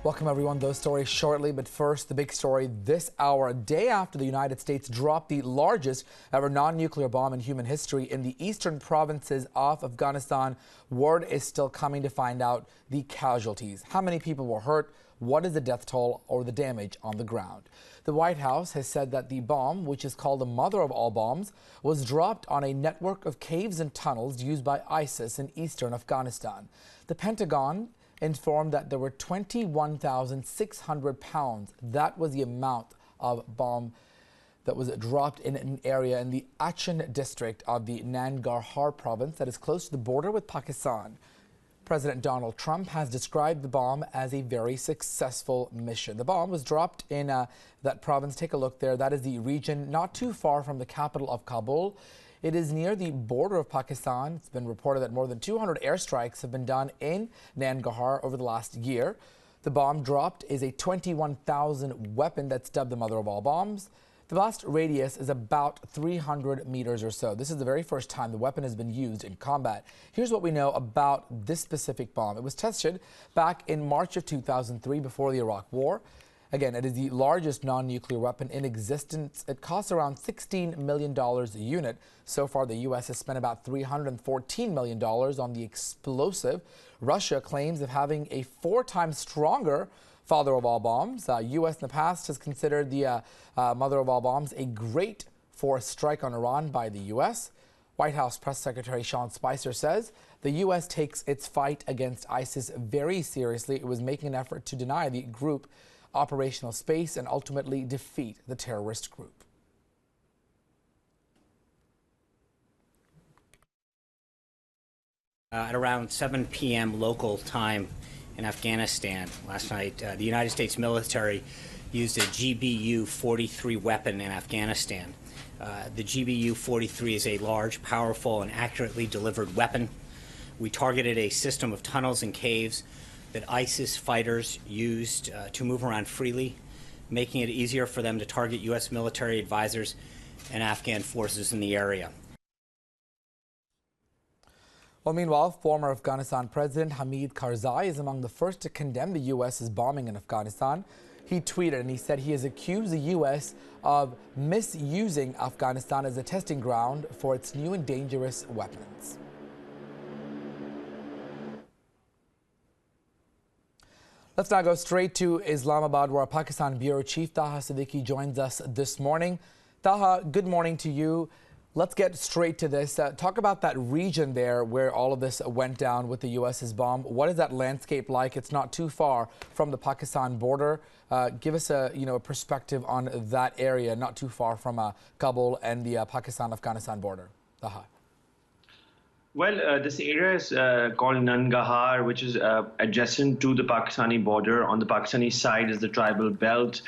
Welcome everyone, those stories shortly, but first the big story this hour. A day after the United States dropped the largest ever non-nuclear bomb in human history in the eastern provinces of Afghanistan, word is still coming to find out the casualties. How many people were hurt? What is the death toll or the damage on the ground? The White House has said that the bomb, which is called the mother of all bombs, was dropped on a network of caves and tunnels used by ISIS in eastern Afghanistan. The Pentagon informed that there were 21,600 pounds. That was the amount of bomb that was dropped in an area in the Achin district of the Nangarhar province that is close to the border with Pakistan. President Donald Trump has described the bomb as a very successful mission. The bomb was dropped in that province. Take a look there. That is the region not too far from the capital of Kabul. It is near the border of Pakistan. It's been reported that more than 200 airstrikes have been done in Nangarhar over the last year. The bomb dropped is a 21,000 weapon that's dubbed the mother of all bombs. The blast radius is about 300 meters or so. This is the very first time the weapon has been used in combat. Here's what we know about this specific bomb. It was tested back in March of 2003 before the Iraq War. Again, it is the largest non-nuclear weapon in existence. It costs around $16 million a unit. So far, the U.S. has spent about $314 million on the explosive. Russia claims of having a 4 times stronger father of all bombs. U.S. in the past has considered the mother of all bombs a great for a strike on Iran by the U.S. White House Press Secretary Sean Spicer says the U.S. takes its fight against ISIS very seriously. It was making an effort to deny the group operational space and ultimately defeat the terrorist group. At around 7 p.m. local time in Afghanistan last night, the United States military used a GBU-43 weapon in Afghanistan. The GBU-43 is a large, powerful, and accurately delivered weapon. We targeted a system of tunnels and caves that ISIS fighters used to move around freely, making it easier for them to target U.S. military advisors and Afghan forces in the area. Well, meanwhile, former Afghanistan President Hamid Karzai is among the first to condemn the U.S.'s bombing in Afghanistan. He tweeted and he said he has accused the U.S. of misusing Afghanistan as a testing ground for its new and dangerous weapons. Let's now go straight to Islamabad, where our Pakistan Bureau Chief Taha Siddiqui joins us this morning. Taha, good morning to you. Let's get straight to this. Talk about that region there where all of this went down with the U.S.'s bomb. What is that landscape like? It's not too far from the Pakistan border. Give us a perspective on that area, not too far from Kabul and the Pakistan-Afghanistan border. Taha. Well, this area is called Nangarhar, which is adjacent to the Pakistani border. On the Pakistani side is the tribal belt.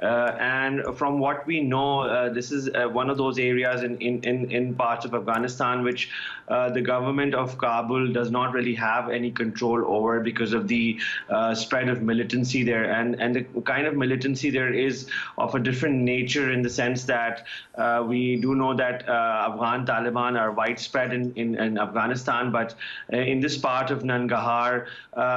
And from what we know, this is one of those areas in parts of Afghanistan which the government of Kabul does not really have any control over because of the spread of militancy there. And the kind of militancy there is of a different nature in the sense that we do know that Afghan Taliban are widespread in Afghanistan, but in this part of Nangarhar,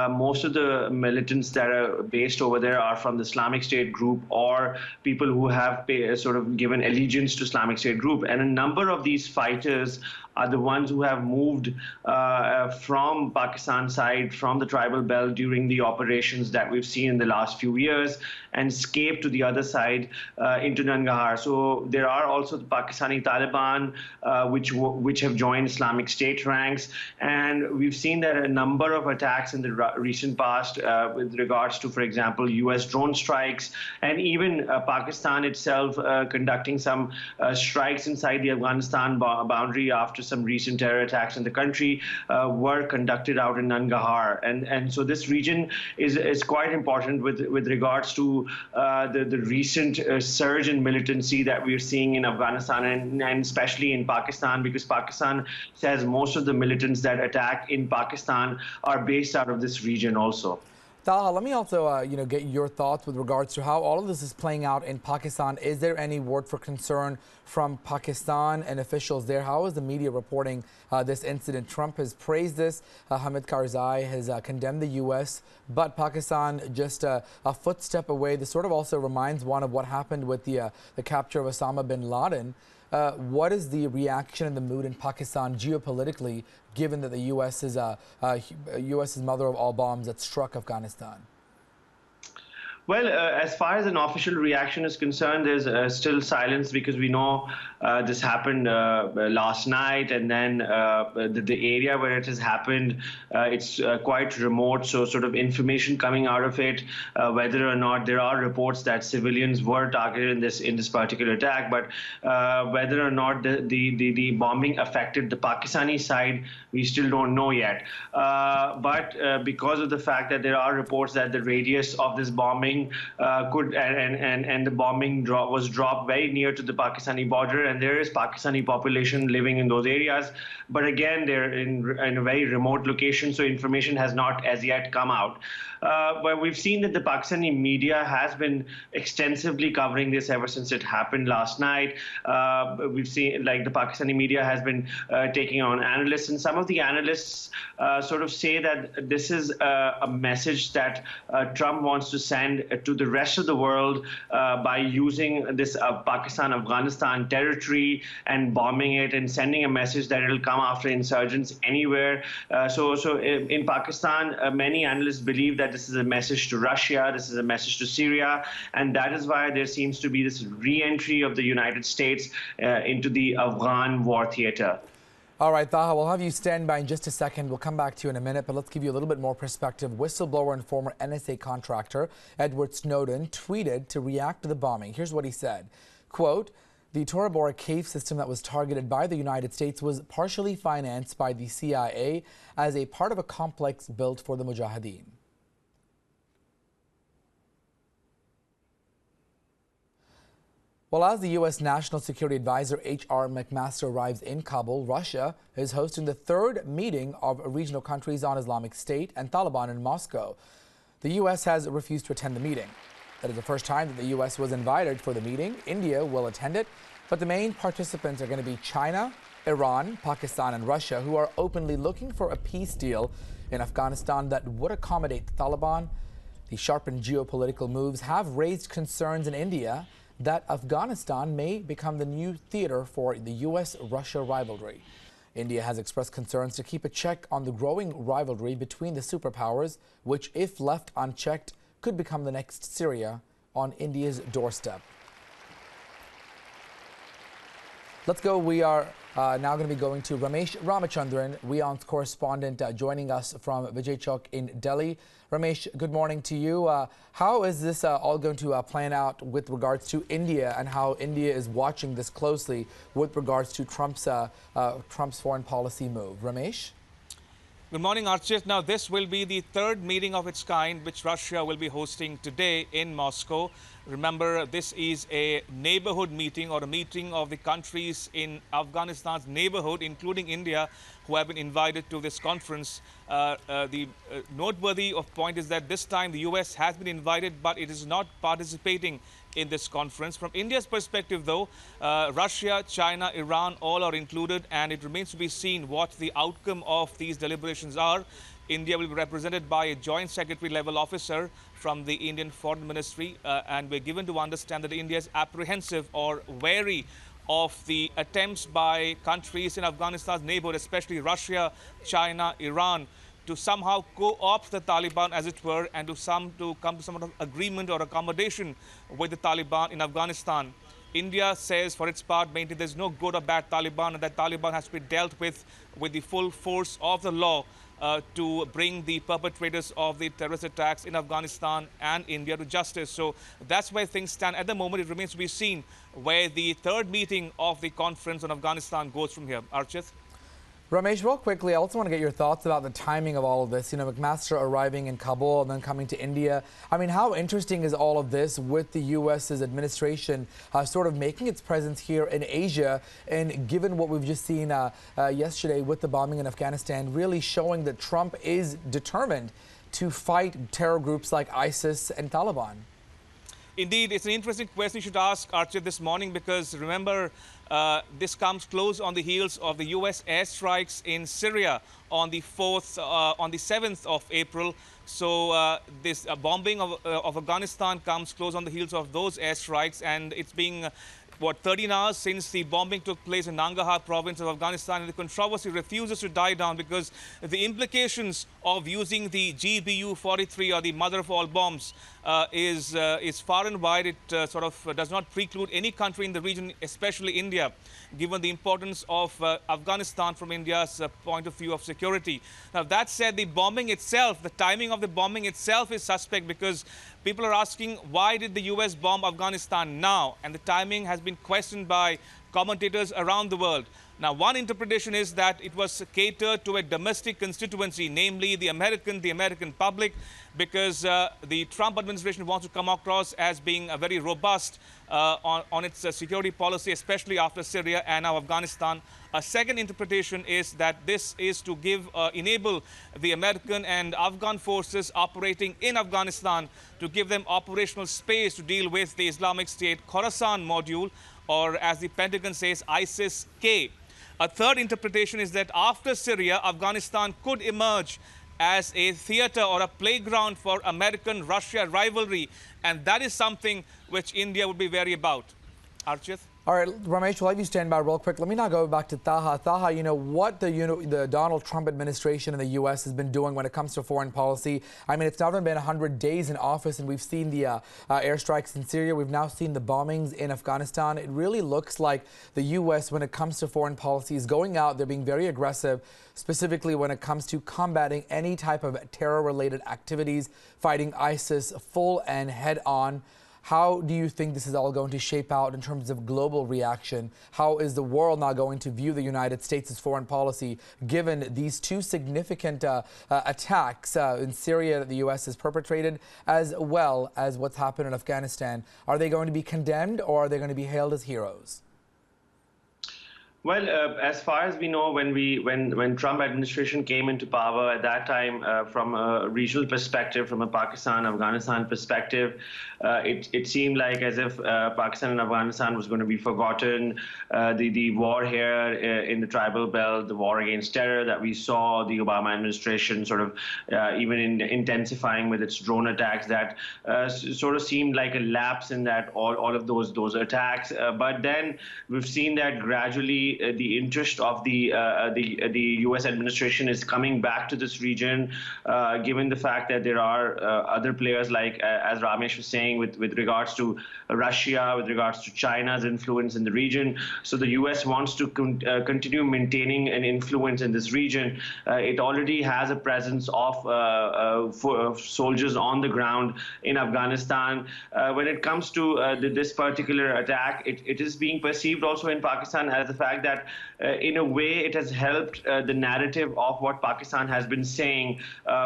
most of the militants that are based over there are from the Islamic State group or people who have sort of given allegiance to Islamic State group. And a number of these fighters are the ones who have moved from Pakistan side, from the tribal belt during the operations that we've seen in the last few years and escaped to the other side into Nangarhar. So there are also the Pakistani Taliban which have joined Islamic State ranks. And we've seen that a number of attacks in the recent past with regards to, for example, U.S. drone strikes and even Pakistan itself conducting some strikes inside the Afghanistan boundary after some recent terror attacks in the country were conducted out in Nangarhar. And so this region is quite important with regards to the recent surge in militancy that we're seeing in Afghanistan and especially in Pakistan, because Pakistan says most of the militants that attack in Pakistan are based out of this region also. Taha, let me also, get your thoughts with regards to how all of this is playing out in Pakistan. Is there any word for concern from Pakistan and officials there? How is the media reporting this incident? Trump has praised this. Hamid Karzai has condemned the U.S., but Pakistan just a footstep away. This sort of also reminds one of what happened with the capture of Osama bin Laden. What is the reaction and the mood in Pakistan geopolitically, given that the U.S. is U.S.'s mother of all bombs that struck Afghanistan? Well, as far as an official reaction is concerned, there's still silence because we know this happened last night, and then the area where it has happened, it's quite remote. So sort of information coming out of it, whether or not there are reports that civilians were targeted in this particular attack, but whether or not the bombing affected the Pakistani side, we still don't know yet. But because of the fact that there are reports that the radius of this bombing and the bombing was dropped very near to the Pakistani border, and there is Pakistani population living in those areas, but again they're in a very remote location, so information has not as yet come out. But we've seen that the Pakistani media has been extensively covering this ever since it happened last night. We've seen like the Pakistani media has been taking on analysts, and some of the analysts sort of say that this is a message that Trump wants to send to the rest of the world by using this Pakistan-Afghanistan territory and bombing it and sending a message that it'll come after insurgents anywhere. So in Pakistan, many analysts believe that this is a message to Russia, this is a message to Syria, and that is why there seems to be this re-entry of the United States into the Afghan war theater. All right, Taha, we'll have you stand by in just a second. We'll come back to you in a minute, but let's give you a little bit more perspective. Whistleblower and former NSA contractor Edward Snowden tweeted to react to the bombing. Here's what he said, quote, "The Tora Bora cave system that was targeted by the United States was partially financed by the CIA as a part of a complex built for the Mujahideen." Well, as the U.S. National Security Advisor H.R. McMaster arrives in Kabul, Russia is hosting the third meeting of regional countries on Islamic State and Taliban in Moscow. The U.S. has refused to attend the meeting. That is the first time that the U.S. was invited for the meeting. India will attend it, but the main participants are going to be China, Iran, Pakistan, and Russia, who are openly looking for a peace deal in Afghanistan that would accommodate the Taliban. The sharpened geopolitical moves have raised concerns in India that Afghanistan may become the new theater for the U.S.-Russia rivalry. India has expressed concerns to keep a check on the growing rivalry between the superpowers, which, if left unchecked, could become the next Syria on India's doorstep. Let's go. We are now going to be going to Ramesh Ramachandran, WION's correspondent, joining us from Vijay Chowk in Delhi. Ramesh, good morning to you. How is this all going to plan out with regards to India, and how India is watching this closely with regards to Trump's foreign policy move? Ramesh? Good morning, Archit. Now, this will be the third meeting of its kind which Russia will be hosting today in Moscow. Remember, this is a neighborhood meeting, or a meeting of the countries in Afghanistan's neighborhood, including India, who have been invited to this conference. The noteworthy point is that this time the U.S. has been invited, but it is not participating in this conference. From India's perspective, though, Russia, China, Iran, all are included, and it remains to be seen what the outcome of these deliberations are. India will be represented by a joint secretary level officer from the Indian Foreign Ministry, and we're given to understand that India is apprehensive or wary of the attempts by countries in Afghanistan's neighborhood, especially Russia, China, Iran, to somehow co-opt the Taliban, as it were, and to come to some sort of agreement or accommodation with the Taliban in Afghanistan. India says, for its part, mainly there's no good or bad Taliban, and that Taliban has to be dealt with the full force of the law to bring the perpetrators of the terrorist attacks in Afghanistan and India to justice. So that's where things stand at the moment. It remains to be seen where the third meeting of the conference on Afghanistan goes from here. Archit? Ramesh, real quickly, I also want to get your thoughts about the timing of all of this. You know, McMaster arriving in Kabul and then coming to India. I mean, how interesting is all of this with the U.S.'s administration sort of making its presence here in Asia, and given what we've just seen yesterday with the bombing in Afghanistan, really showing that Trump is determined to fight terror groups like ISIS and Taliban? Indeed, it's an interesting question you should ask, Archit, this morning, because remember, this comes close on the heels of the U.S. airstrikes in Syria on the 7th of April. So this bombing of Afghanistan comes close on the heels of those airstrikes, and it's being 13 hours since the bombing took place in Nangarhar province of Afghanistan, and the controversy refuses to die down because the implications of using the GBU-43, or the mother of all bombs, is far and wide. It sort of does not preclude any country in the region, especially India, given the importance of Afghanistan from India's point of view of security. Now, that said, the bombing itself, the timing of the bombing itself is suspect, because people are asking, why did the U.S. bomb Afghanistan now? And the timing has been questioned by commentators around the world. Now, one interpretation is that it was catered to a domestic constituency, namely the American public, because the Trump administration wants to come across as being very robust on its security policy, especially after Syria and now Afghanistan. A second interpretation is that this is to enable the American and Afghan forces operating in Afghanistan, to give them operational space to deal with the Islamic State Khorasan module, or as the Pentagon says, ISIS-K. A third interpretation is that after Syria, Afghanistan could emerge as a theater or a playground for American-Russia rivalry, and that is something which India would be wary about. Archit? All right, Ramesh, we'll have you stand by real quick. Let me now go back to Taha. Taha, you know, what the Donald Trump administration in the U.S. has been doing when it comes to foreign policy. I mean, it's now been 100 days in office, and we've seen the airstrikes in Syria. We've now seen the bombings in Afghanistan. It really looks like the U.S., when it comes to foreign policy, is going out. They're being very aggressive, specifically when it comes to combating any type of terror-related activities, fighting ISIS full and head-on. How do you think this is all going to shape out in terms of global reaction? How is the world now going to view the United States' foreign policy, given these two significant attacks in Syria that the U.S. has perpetrated, as well as what's happened in Afghanistan? Are they going to be condemned, or are they going to be hailed as heroes? Well, as far as we know, when Trump administration came into power at that time, from a regional perspective, from a Pakistan-Afghanistan perspective, it seemed like as if Pakistan and Afghanistan was going to be forgotten. The war here in the tribal belt, the war against terror that we saw, the Obama administration sort of even intensifying with its drone attacks, that sort of seemed like a lapse in that all of those attacks. But then we've seen that gradually the interest of the U.S. administration is coming back to this region, given the fact that there are other players, like as Ramesh was saying, with regards to Russia, with regards to China's influence in the region. So the U.S. wants to continue maintaining an influence in this region. It already has a presence of soldiers on the ground in Afghanistan. When it comes to this particular attack, it is being perceived also in Pakistan as the fact that in a way it has helped the narrative of what Pakistan has been saying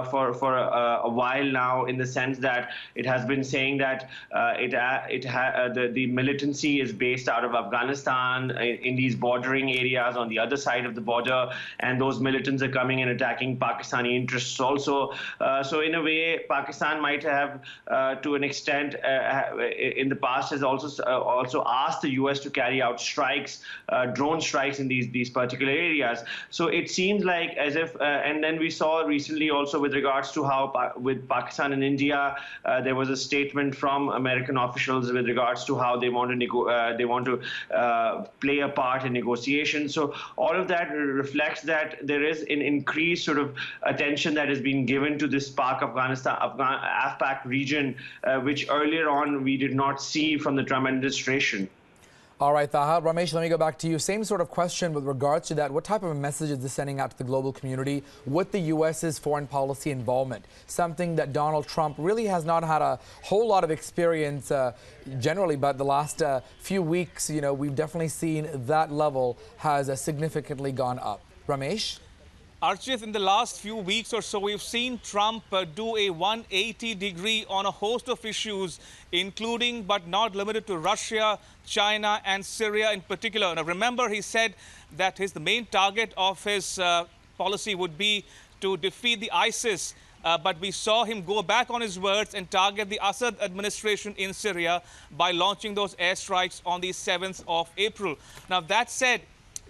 for a while now, in the sense that it has been saying that the militancy is based out of Afghanistan in these bordering areas on the other side of the border, and those militants are coming and attacking Pakistani interests also. So in a way, Pakistan might have, to an extent, in the past has also asked the U.S. to carry out strikes, drone strikes in these particular areas. So it seems like as if, and then we saw recently also with regards to how with Pakistan and India, there was a statement from American officials with regards to how they want to play a part in negotiations. So all of that reflects that there is an increased sort of attention that is being given to this AFPAC region, which earlier on we did not see from the Trump administration. All right, Taha. Ramesh, let me go back to you. Same sort of question with regards to that. What type of a message is this sending out to the global community with the U.S.'s foreign policy involvement? Something that Donald Trump really has not had a whole lot of experience generally, but the last few weeks, you know, we've definitely seen that level has significantly gone up. Ramesh? Archit, in the last few weeks or so, we've seen Trump do a 180-degree on a host of issues, including but not limited to Russia, China, and Syria in particular. Now, remember, he said that the main target of his policy would be to defeat the ISIS but we saw him go back on his words and target the Assad administration in Syria by launching those airstrikes on the 7th of April. Now, that said,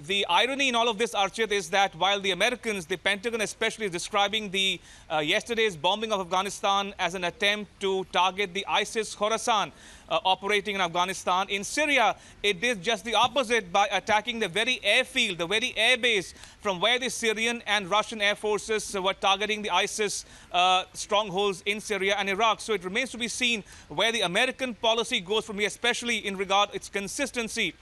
the irony in all of this, Archit, is that while the Americans, the Pentagon especially, is describing the yesterday's bombing of Afghanistan as an attempt to target the ISIS Khorasan operating in Afghanistan, in Syria, it did just the opposite by attacking the very airfield, the very airbase from where the Syrian and Russian air forces were targeting the ISIS strongholds in Syria and Iraq. So it remains to be seen where the American policy goes from here, especially in regard its consistency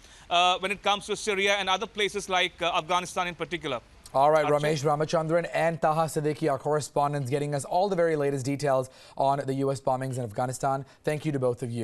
when it comes to Syria and other places like Afghanistan in particular. All right, Ramesh Ramachandran and Taha Siddiqui, our correspondents, getting us all the very latest details on the U.S. bombings in Afghanistan. Thank you to both of you.